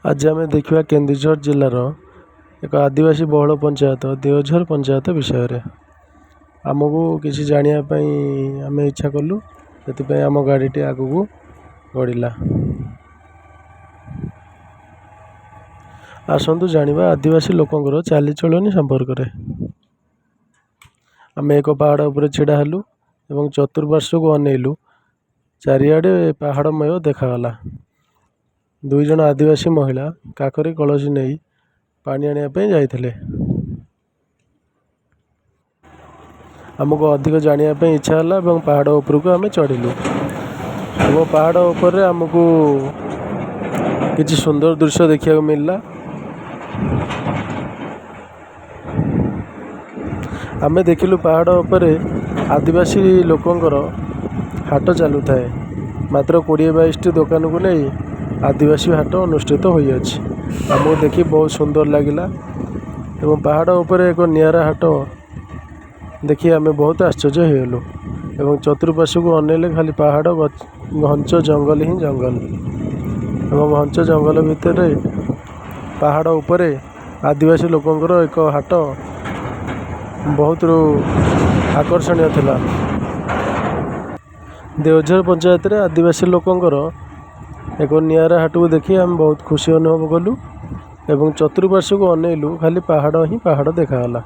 आज आम देखा केन्दुझर जिलार एक आदिवासी बहुल पंचायत देवझर पंचायत विषय आमको किसी जानापी आम इच्छा कलु से आम गाड़ीटी आगू गड़िला। आसतु जाना आदिवासी लोकंर चालीचलनी संपर्क में। आम एक पहाड़ उपर छिड़ा हेलु एवं चतुर्पार्श्व को अनेलु। चारिआडे पहाड़मय देखागला। दुई जन आदिवासी महिला काखरे कलसी नहीं पानी आने जाइथिले। आमको अधिक जानापी इच्छा है पहाड़ उपरको आम चढ़िलु। पहाड़ उपर आमको किसी सुंदर दृश्य देखा मिलला। आम देखिलु पहाड़ उपर आदिवासी लोकंर हाट चालू थाए। मात्र 20-22 दुकान को नहीं आदिवासी हाट अनुष्ठित होई अछि। आमको देखी बहुत सुंदर लगिला एवं पहाड़ उपर एक नियारा हाट देखी आम बहुत आश्चर्य होलु। एवं चतुर्पार्श्व को अनेले खाली पहाड़ घंच जंगल ही जंगल एवं घंच जंगल भितर पहाड़ उपर आदिवासी लोकंर एक हाट बहुत आकर्षणीय थिला। देवझर पंचायत रे आदिवासी लोकंर एक नियारा हाट को देखी आम बहुत खुशी अनुभव कलु एवं चतुर्पार्श्व को अनेलु खाली पहाड़ ही पहाड़ देखागला।